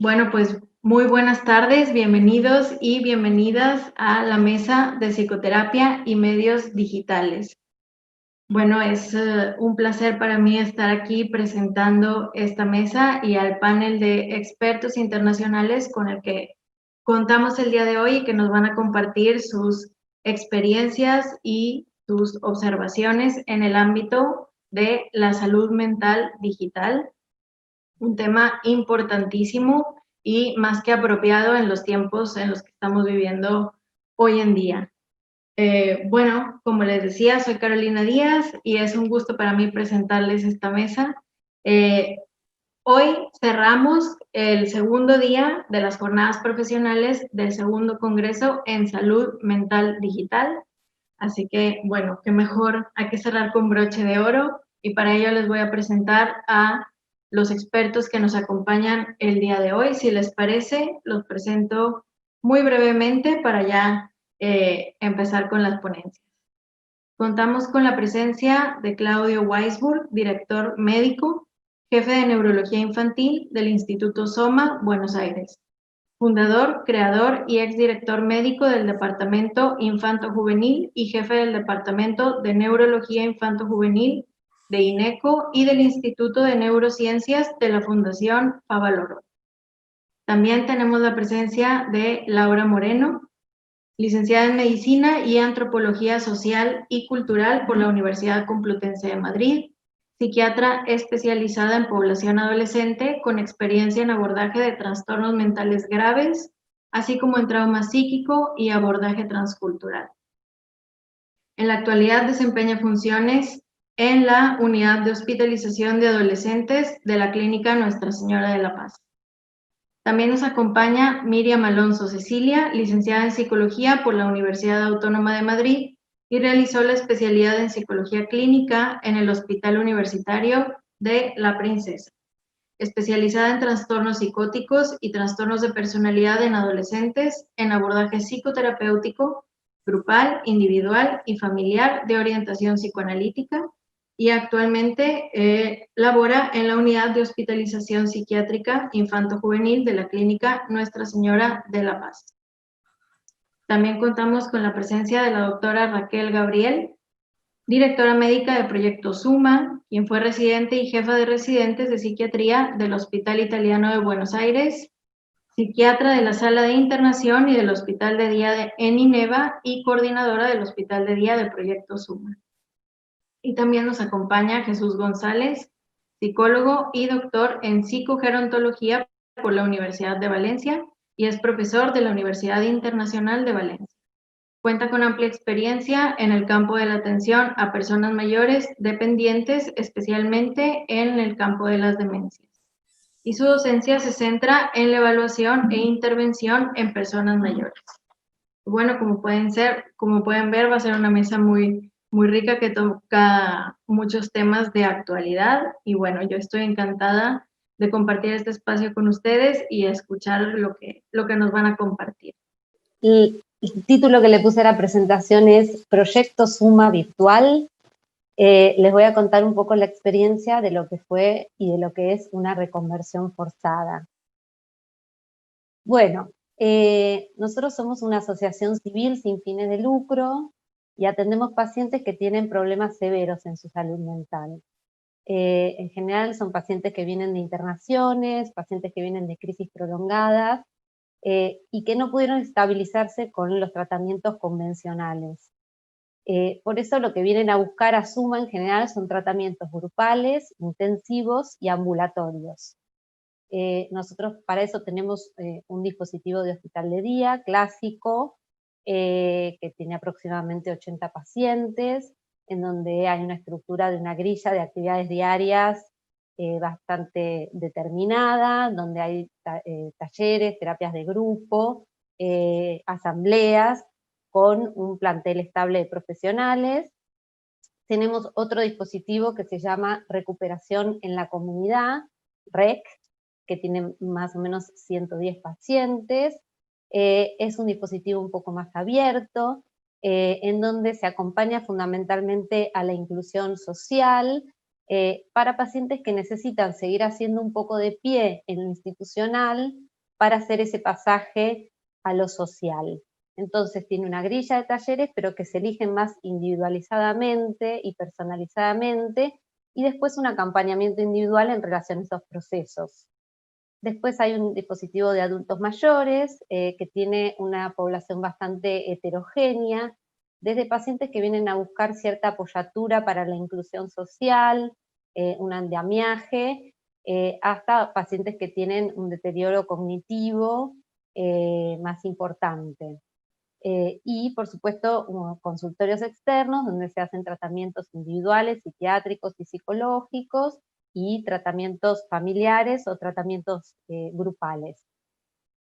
Bueno, pues muy buenas tardes, bienvenidos y bienvenidas a la mesa de psicoterapia y medios digitales. Bueno, es un placer para mí estar aquí presentando esta mesa y al panel de expertos internacionales con el que contamos el día de hoy y que nos van a compartir sus experiencias y sus observaciones en el ámbito de la salud mental digital, un tema importantísimo y más que apropiado en los tiempos en los que estamos viviendo hoy en día. Bueno, como les decía, soy Carolina Díaz y es un gusto para mí presentarles esta mesa. Hoy cerramos el segundo día de las jornadas profesionales del segundo Congreso en Salud Mental Digital. Así que, bueno, qué mejor, hay que cerrar con broche de oro y para ello les voy a presentar a los expertos que nos acompañan el día de hoy. Si les parece, los presento muy brevemente para ya empezar con las ponencias. Contamos con la presencia de Claudio Weisburg, director médico, jefe de neurología infantil del Instituto Soma, Buenos Aires. Fundador, creador y exdirector médico del Departamento Infanto-Juvenil y jefe del Departamento de Neurología Infanto-Juvenil de INECO y del Instituto de Neurociencias de la Fundación Favaloro. También tenemos la presencia de Laura Moreno, licenciada en Medicina y Antropología Social y Cultural por la Universidad Complutense de Madrid, psiquiatra especializada en población adolescente con experiencia en abordaje de trastornos mentales graves, así como en trauma psíquico y abordaje transcultural. En la actualidad desempeña funciones en la Unidad de Hospitalización de Adolescentes de la Clínica Nuestra Señora de la Paz. También nos acompaña Miriam Alonso Cecilia, licenciada en Psicología por la Universidad Autónoma de Madrid y realizó la especialidad en Psicología Clínica en el Hospital Universitario de La Princesa, especializada en trastornos psicóticos y trastornos de personalidad en adolescentes en abordaje psicoterapéutico, grupal, individual y familiar de orientación psicoanalítica, y actualmente labora en la Unidad de Hospitalización Psiquiátrica Infanto-Juvenil de la Clínica Nuestra Señora de la Paz. También contamos con la presencia de la doctora Raquel Gabriel, directora médica de Proyecto Suma, quien fue residente y jefa de residentes de psiquiatría del Hospital Italiano de Buenos Aires, psiquiatra de la Sala de Internación y del Hospital de Día en INEVA y coordinadora del Hospital de Día de Proyecto Suma. Y también nos acompaña Jesús González, psicólogo y doctor en psicogerontología por la Universidad de Valencia y es profesor de la Universidad Internacional de Valencia. Cuenta con amplia experiencia en el campo de la atención a personas mayores dependientes, especialmente en el campo de las demencias. Y su docencia se centra en la evaluación e intervención en personas mayores. Bueno, como pueden ver, va a ser una mesa muy rica que toca muchos temas de actualidad y bueno, yo estoy encantada de compartir este espacio con ustedes y escuchar lo que nos van a compartir. El título que le puse a la presentación es Proyecto Suma Virtual. Les voy a contar un poco la experiencia de lo que fue y de lo que es una reconversión forzada. Bueno, nosotros somos una asociación civil sin fines de lucro y atendemos pacientes que tienen problemas severos en su salud mental. En general son pacientes que vienen de internaciones, pacientes que vienen de crisis prolongadas, y que no pudieron estabilizarse con los tratamientos convencionales. Por eso lo que vienen a buscar a Suma en general son tratamientos grupales, intensivos y ambulatorios. Nosotros para eso tenemos un dispositivo de hospital de día clásico, que tiene aproximadamente 80 pacientes, en donde hay una estructura de una grilla de actividades diarias bastante determinada, donde hay talleres, terapias de grupo, asambleas, con un plantel estable de profesionales. Tenemos otro dispositivo que se llama Recuperación en la Comunidad, REC, que tiene más o menos 110 pacientes. Es un dispositivo un poco más abierto, en donde se acompaña fundamentalmente a la inclusión social, para pacientes que necesitan seguir haciendo un poco de pie en lo institucional, para hacer ese pasaje a lo social. Entonces tiene una grilla de talleres, pero que se eligen más individualizadamente y personalizadamente, y después un acompañamiento individual en relación a esos procesos. Después hay un dispositivo de adultos mayores que tiene una población bastante heterogénea, desde pacientes que vienen a buscar cierta apoyatura para la inclusión social, un andamiaje, hasta pacientes que tienen un deterioro cognitivo más importante. Y, por supuesto, consultorios externos donde se hacen tratamientos individuales, psiquiátricos y psicológicos, y tratamientos familiares o tratamientos grupales.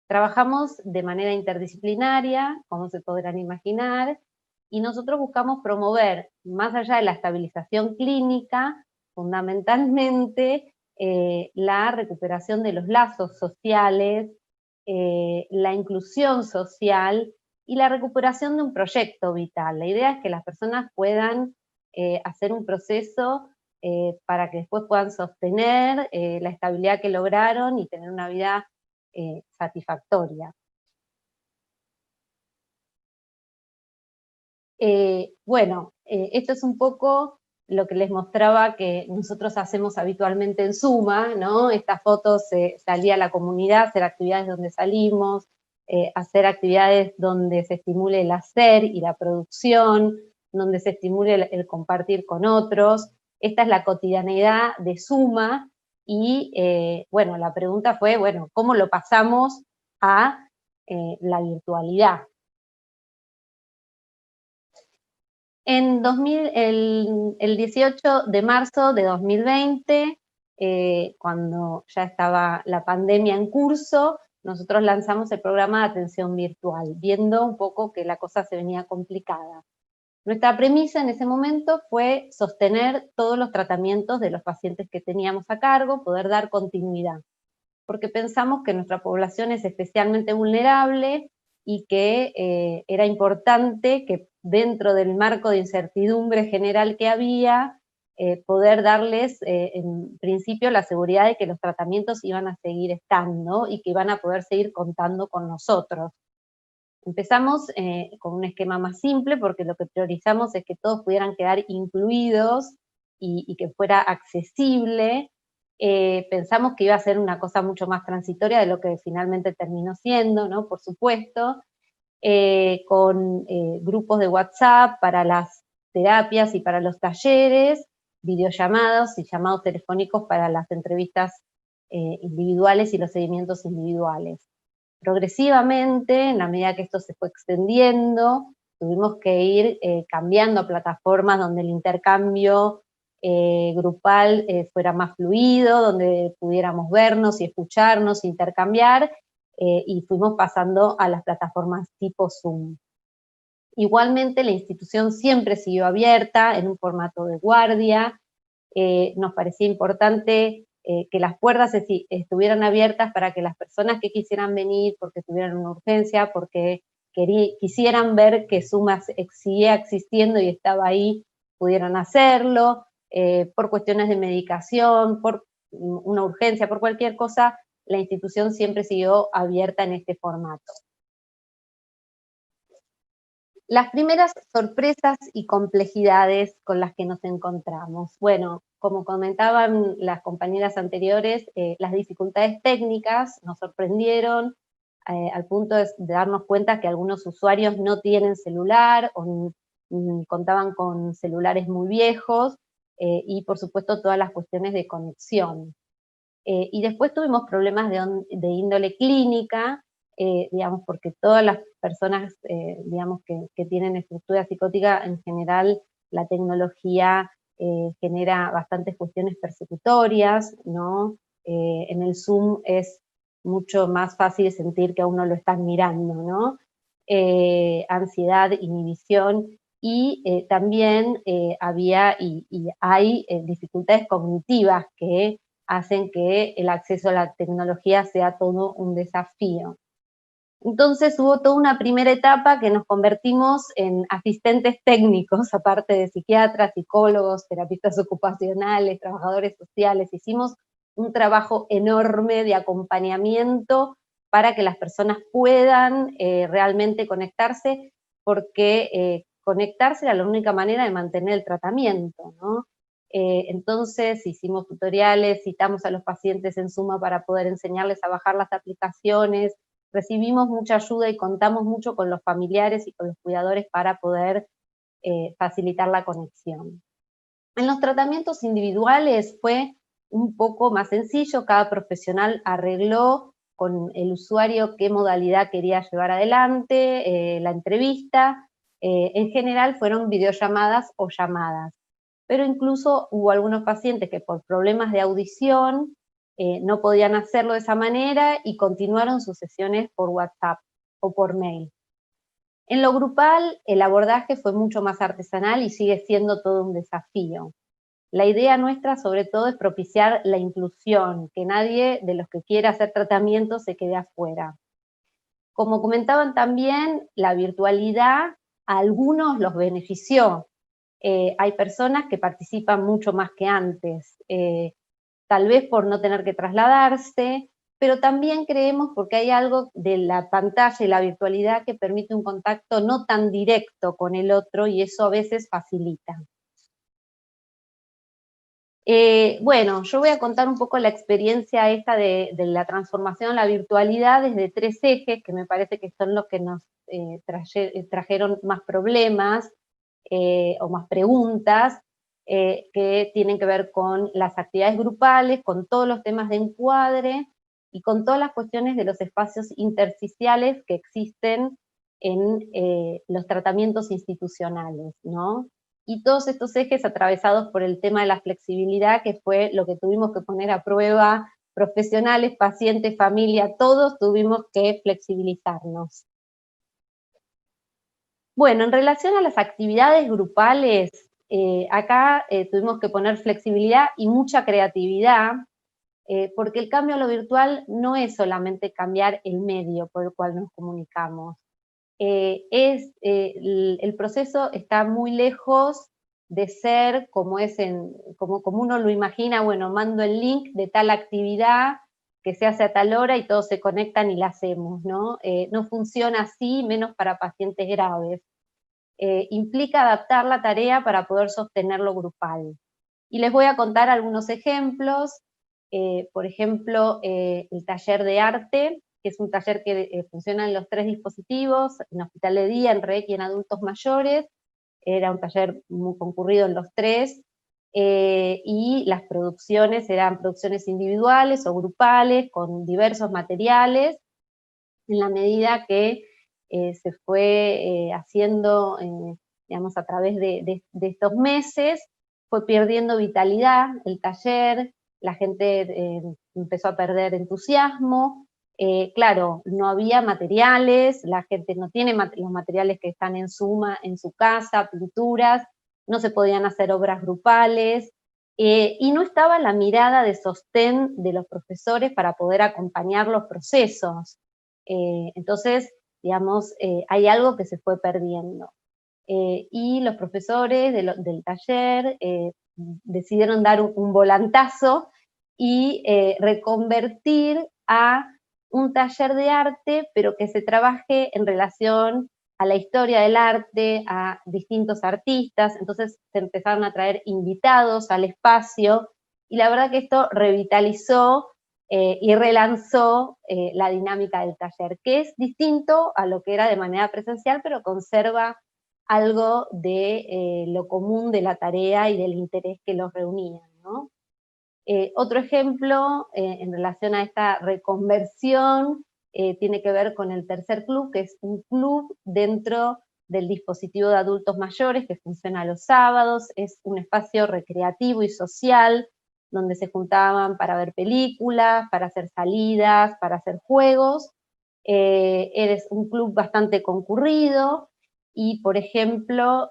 Trabajamos de manera interdisciplinaria, como se podrán imaginar, y nosotros buscamos promover, más allá de la estabilización clínica, fundamentalmente la recuperación de los lazos sociales, la inclusión social y la recuperación de un proyecto vital. La idea es que las personas puedan hacer un proceso para que después puedan sostener la estabilidad que lograron y tener una vida satisfactoria. Esto es un poco lo que les mostraba que nosotros hacemos habitualmente en Suma, ¿no? Estas fotos, salía a la comunidad, hacer actividades donde salimos, hacer actividades donde se estimule el hacer y la producción, donde se estimule el compartir con otros. Esta es la cotidianeidad de Suma y, la pregunta fue, ¿cómo lo pasamos a la virtualidad? En el 18 de marzo de 2020, cuando ya estaba la pandemia en curso, nosotros lanzamos el programa de atención virtual, viendo un poco que la cosa se venía complicada. Nuestra premisa en ese momento fue sostener todos los tratamientos de los pacientes que teníamos a cargo, poder dar continuidad, porque pensamos que nuestra población es especialmente vulnerable y que era importante que dentro del marco de incertidumbre general que había, poder darles en principio la seguridad de que los tratamientos iban a seguir estando y que iban a poder seguir contando con nosotros. Empezamos con un esquema más simple porque lo que priorizamos es que todos pudieran quedar incluidos y que fuera accesible. Pensamos que iba a ser una cosa mucho más transitoria de lo que finalmente terminó siendo, ¿no? Por supuesto, con grupos de WhatsApp para las terapias y para los talleres, videollamados y llamados telefónicos para las entrevistas individuales y los seguimientos individuales. Progresivamente, en la medida que esto se fue extendiendo, tuvimos que ir cambiando a plataformas donde el intercambio grupal fuera más fluido, donde pudiéramos vernos y escucharnos, intercambiar, y fuimos pasando a las plataformas tipo Zoom. Igualmente, la institución siempre siguió abierta en un formato de guardia. Nos parecía importante que las puertas estuvieran abiertas para que las personas que quisieran venir, porque tuvieran una urgencia, porque quisieran ver que Suma seguía existiendo y estaba ahí, pudieran hacerlo, por cuestiones de medicación, por una urgencia, por cualquier cosa, la institución siempre siguió abierta en este formato. Las primeras sorpresas y complejidades con las que nos encontramos. Bueno, como comentaban las compañeras anteriores, las dificultades técnicas nos sorprendieron al punto de darnos cuenta que algunos usuarios no tienen celular o contaban con celulares muy viejos y por supuesto todas las cuestiones de conexión. Y después tuvimos problemas de índole clínica, digamos, porque todas las personas, digamos, que tienen estructura psicótica, en general, la tecnología genera bastantes cuestiones persecutorias, ¿no? En el Zoom es mucho más fácil sentir que a uno lo están mirando, ¿no? Ansiedad, inhibición, y también había y hay dificultades cognitivas que hacen que el acceso a la tecnología sea todo un desafío. Entonces hubo toda una primera etapa que nos convertimos en asistentes técnicos, aparte de psiquiatras, psicólogos, terapeutas ocupacionales, trabajadores sociales. Hicimos un trabajo enorme de acompañamiento para que las personas puedan realmente conectarse, porque conectarse era la única manera de mantener el tratamiento, ¿no? Entonces hicimos tutoriales, citamos a los pacientes en Suma para poder enseñarles a bajar las aplicaciones, recibimos mucha ayuda y contamos mucho con los familiares y con los cuidadores para poder facilitar la conexión. En los tratamientos individuales fue un poco más sencillo, cada profesional arregló con el usuario qué modalidad quería llevar adelante, la entrevista. En general fueron videollamadas o llamadas, pero incluso hubo algunos pacientes que por problemas de audición no podían hacerlo de esa manera y continuaron sus sesiones por WhatsApp o por mail. En lo grupal, el abordaje fue mucho más artesanal y sigue siendo todo un desafío. La idea nuestra, sobre todo, es propiciar la inclusión, que nadie de los que quiera hacer tratamiento se quede afuera. Como comentaban también, la virtualidad a algunos los benefició. Hay personas que participan mucho más que antes, tal vez por no tener que trasladarse, pero también creemos porque hay algo de la pantalla y la virtualidad que permite un contacto no tan directo con el otro y eso a veces facilita. Bueno, yo voy a contar un poco la experiencia esta de la transformación a la virtualidad desde 3 ejes, que me parece que son los que nos trajeron más problemas o más preguntas, que tienen que ver con las actividades grupales, con todos los temas de encuadre y con todas las cuestiones de los espacios intersticiales que existen en los tratamientos institucionales, ¿no? Y todos estos ejes atravesados por el tema de la flexibilidad, que fue lo que tuvimos que poner a prueba, profesionales, pacientes, familia, todos tuvimos que flexibilizarnos. Bueno, en relación a las actividades grupales, acá tuvimos que poner flexibilidad y mucha creatividad, porque el cambio a lo virtual no es solamente cambiar el medio por el cual nos comunicamos, el proceso está muy lejos de ser como como uno lo imagina, bueno, mando el link de tal actividad que se hace a tal hora y todos se conectan y la hacemos, ¿no? No funciona así, menos para pacientes graves. Implica adaptar la tarea para poder sostenerlo grupal. Y les voy a contar algunos ejemplos, por ejemplo, el taller de arte, que es un taller que funciona en los 3 dispositivos, en hospital de día, en REC y en adultos mayores, era un taller muy concurrido en los 3, y las producciones eran producciones individuales o grupales, con diversos materiales, en la medida que se fue haciendo, digamos, a través de estos meses, fue perdiendo vitalidad el taller, la gente empezó a perder entusiasmo, claro, no había materiales, la gente no tiene los materiales que están en Suma en su casa, pinturas, no se podían hacer obras grupales, y no estaba la mirada de sostén de los profesores para poder acompañar los procesos. Entonces, digamos, hay algo que se fue perdiendo. Y los profesores del taller decidieron dar un volantazo y reconvertir a un taller de arte, pero que se trabaje en relación a la historia del arte, a distintos artistas, entonces se empezaron a traer invitados al espacio, y la verdad que esto revitalizó y relanzó la dinámica del taller, que es distinto a lo que era de manera presencial, pero conserva algo de lo común de la tarea y del interés que los reunía, ¿no? Otro ejemplo en relación a esta reconversión tiene que ver con el tercer club, que es un club dentro del dispositivo de adultos mayores que funciona los sábados, es un espacio recreativo y social donde se juntaban para ver películas, para hacer salidas, para hacer juegos. Es un club bastante concurrido, y, por ejemplo,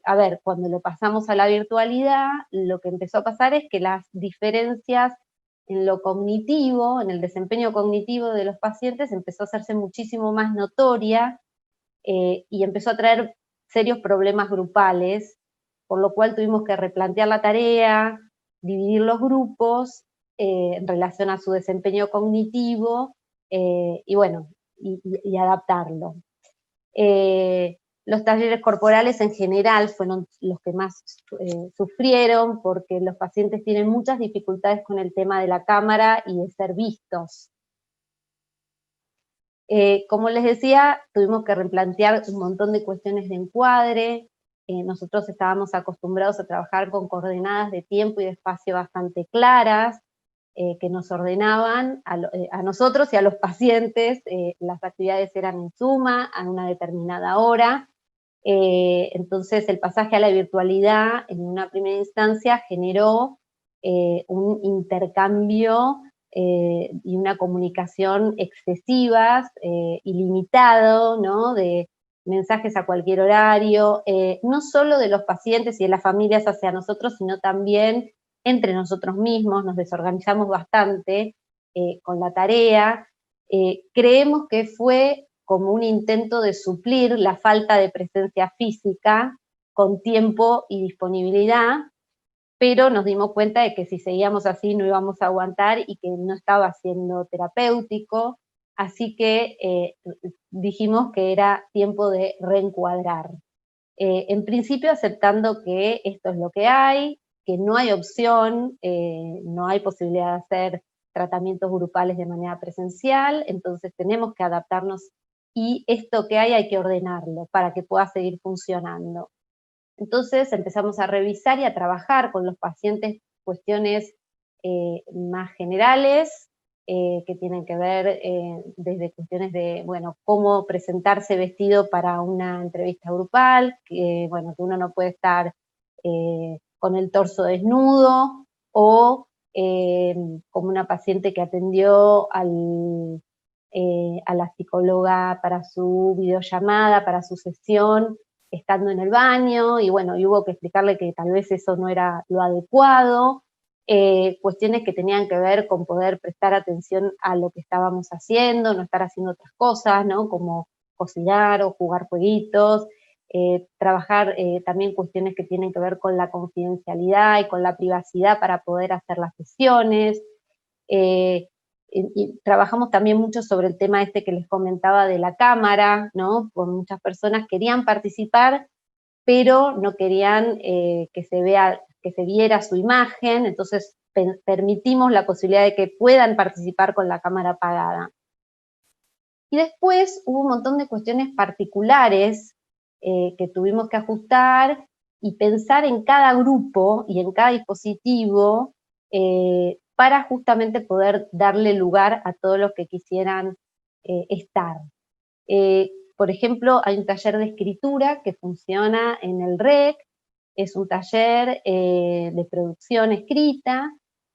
a ver, cuando lo pasamos a la virtualidad, lo que empezó a pasar es que las diferencias en lo cognitivo, en el desempeño cognitivo de los pacientes, empezó a hacerse muchísimo más notoria y empezó a traer serios problemas grupales, por lo cual tuvimos que replantear la tarea, dividir los grupos en relación a su desempeño cognitivo, y bueno, y adaptarlo. Los talleres corporales en general fueron los que más sufrieron porque los pacientes tienen muchas dificultades con el tema de la cámara y de ser vistos. Como les decía, tuvimos que replantear un montón de cuestiones de encuadre. Nosotros estábamos acostumbrados a trabajar con coordenadas de tiempo y de espacio bastante claras, que nos ordenaban a nosotros y a los pacientes. Las actividades eran en suma, a una determinada hora. Entonces el pasaje a la virtualidad en una primera instancia generó un intercambio y una comunicación excesivas, ilimitado, ¿no? De mensajes a cualquier horario, no solo de los pacientes y de las familias hacia nosotros, sino también entre nosotros mismos. Nos desorganizamos bastante con la tarea. Creemos que fue como un intento de suplir la falta de presencia física con tiempo y disponibilidad, pero nos dimos cuenta de que si seguíamos así no íbamos a aguantar y que no estaba siendo terapéutico, así que dijimos que era tiempo de reencuadrar. En principio aceptando que esto es lo que hay, que no hay opción, no hay posibilidad de hacer tratamientos grupales de manera presencial, entonces tenemos que adaptarnos y esto que hay que ordenarlo para que pueda seguir funcionando. Entonces empezamos a revisar y a trabajar con los pacientes cuestiones más generales, que tienen que ver desde cuestiones de, bueno, cómo presentarse vestido para una entrevista grupal, que, bueno, que uno no puede estar con el torso desnudo, o como una paciente que atendió a la psicóloga para su videollamada, para su sesión, estando en el baño, y bueno, y hubo que explicarle que tal vez eso no era lo adecuado, cuestiones que tenían que ver con poder prestar atención a lo que estábamos haciendo, no estar haciendo otras cosas, ¿no? Como cocinar o jugar jueguitos, trabajar también cuestiones que tienen que ver con la confidencialidad y con la privacidad para poder hacer las sesiones. Y trabajamos también mucho sobre el tema este que les comentaba de la cámara, ¿no? Pues muchas personas querían participar, pero no querían que se viera su imagen, entonces permitimos la posibilidad de que puedan participar con la cámara apagada. Y después hubo un montón de cuestiones particulares que tuvimos que ajustar y pensar en cada grupo y en cada dispositivo para justamente poder darle lugar a todos los que quisieran estar. Por ejemplo, hay un taller de escritura que funciona en el REC, es un taller de producción escrita,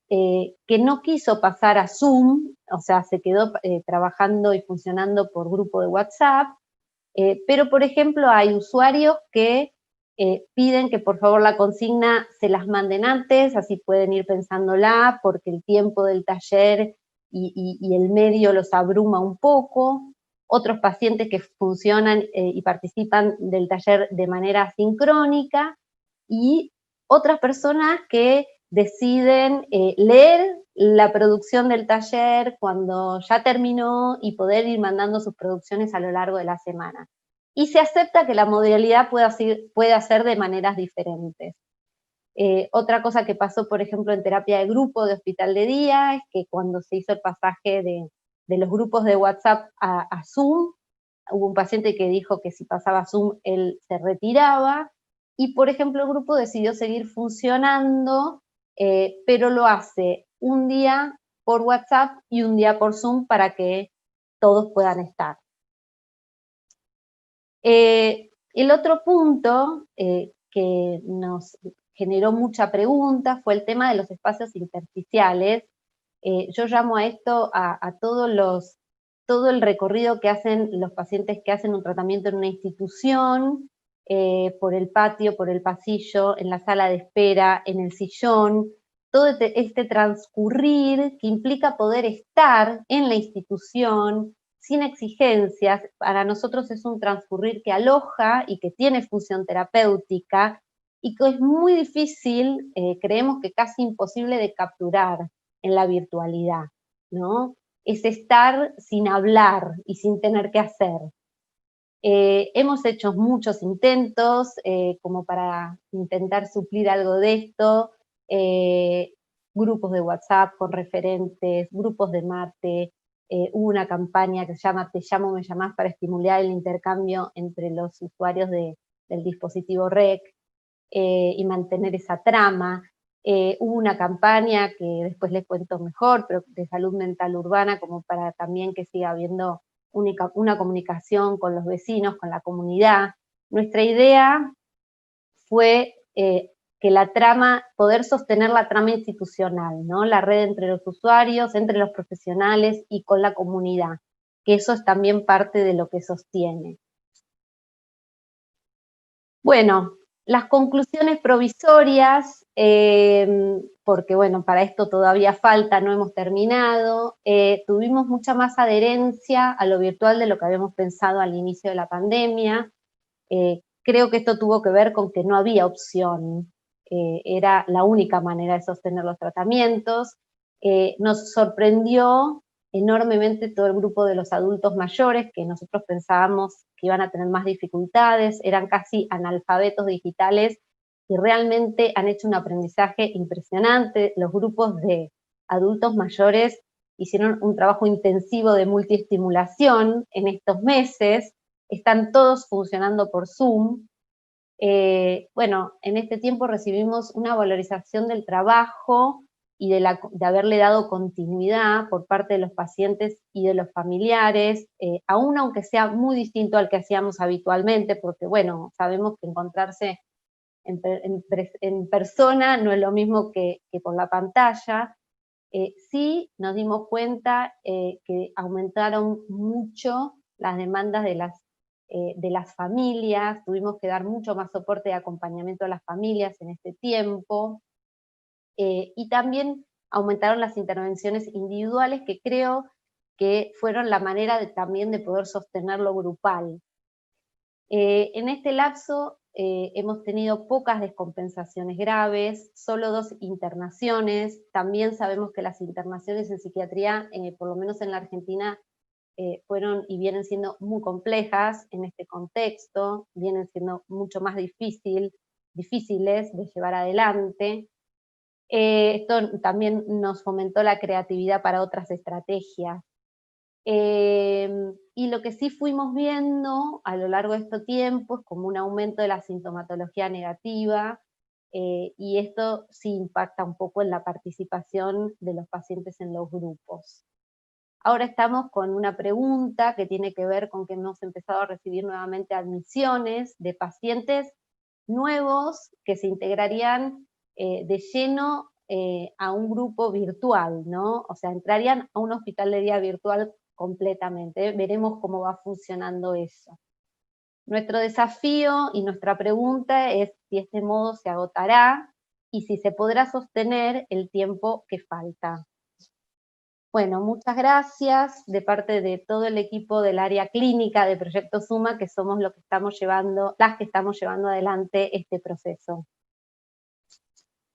que no quiso pasar a Zoom, o sea, se quedó trabajando y funcionando por grupo de WhatsApp, pero por ejemplo hay usuarios que piden que por favor la consigna se las manden antes, así pueden ir pensándola, porque el tiempo del taller y el medio los abruma un poco. Otros pacientes que funcionan y participan del taller de manera sincrónica, y otras personas que deciden leer la producción del taller cuando ya terminó y poder ir mandando sus producciones a lo largo de la semana. Y se acepta que la modalidad puede ser de maneras diferentes. Otra cosa que pasó, por ejemplo, en terapia de grupo de hospital de día, es que cuando se hizo el pasaje de los grupos de WhatsApp a Zoom, hubo un paciente que dijo que si pasaba Zoom él se retiraba, y por ejemplo el grupo decidió seguir funcionando, pero lo hace un día por WhatsApp y un día por Zoom para que todos puedan estar. El otro punto que nos generó mucha pregunta fue el tema de los espacios intersticiales. Yo llamo a esto a todo el recorrido que hacen los pacientes que hacen un tratamiento en una institución, por el patio, por el pasillo, en la sala de espera, en el sillón, todo este transcurrir que implica poder estar en la institución sin exigencias. Para nosotros es un transcurrir que aloja y que tiene función terapéutica y que es muy difícil, creemos que casi imposible de capturar en la virtualidad, ¿no? es estar sin hablar y sin tener que hacer. Hemos hecho muchos intentos como para intentar suplir algo de esto, grupos de WhatsApp con referentes, grupos de mate, hubo una campaña que se llama Te llamo, me llamás, para estimular el intercambio entre los usuarios del dispositivo REC y mantener esa trama. Hubo una campaña que después les cuento mejor, pero de salud mental urbana, como para también que siga habiendo una comunicación con los vecinos, con la comunidad. Nuestra idea fue que la trama, poder sostener la trama institucional, ¿no? La red entre los usuarios, entre los profesionales y con la comunidad, que eso es también parte de lo que sostiene. Bueno, las conclusiones provisorias, porque bueno, para esto todavía falta, no hemos terminado, tuvimos mucha más adherencia a lo virtual de lo que habíamos pensado al inicio de la pandemia. Creo que esto tuvo que ver con que no había opción, era la única manera de sostener los tratamientos. Nos sorprendió enormemente todo el grupo de los adultos mayores, que nosotros pensábamos que iban a tener más dificultades, eran casi analfabetos digitales y realmente han hecho un aprendizaje impresionante. Los grupos de adultos mayores hicieron un trabajo intensivo de multiestimulación en estos meses, están todos funcionando por Zoom. Bueno, en este tiempo recibimos una valorización del trabajo y de haberle dado continuidad por parte de los pacientes y de los familiares, aún aunque sea muy distinto al que hacíamos habitualmente, porque bueno, sabemos que encontrarse en persona no es lo mismo que por la pantalla. Sí nos dimos cuenta que aumentaron mucho las demandas de las familias, tuvimos que dar mucho más soporte y acompañamiento a las familias en este tiempo, y también aumentaron las intervenciones individuales, que creo que fueron la manera también de poder sostener lo grupal. En este lapso hemos tenido pocas descompensaciones graves, solo 2 internaciones. También sabemos que las internaciones en psiquiatría, por lo menos en la Argentina, fueron y vienen siendo muy complejas en este contexto, vienen siendo mucho más difíciles de llevar adelante. Esto también nos fomentó la creatividad para otras estrategias. Y lo que sí fuimos viendo a lo largo de este tiempo es como un aumento de la sintomatología negativa, y esto sí impacta un poco en la participación de los pacientes en los grupos. Ahora estamos con una pregunta que tiene que ver con que hemos empezado a recibir nuevamente admisiones de pacientes nuevos que se integrarían de lleno a un grupo virtual, ¿no? O sea, entrarían a un hospital de día virtual completamente. Veremos cómo va funcionando eso. Nuestro desafío y nuestra pregunta es si este modo se agotará y si se podrá sostener el tiempo que falta. Bueno, muchas gracias de parte de todo el equipo del área clínica de Proyecto Suma, que somos los que estamos las que estamos llevando adelante este proceso.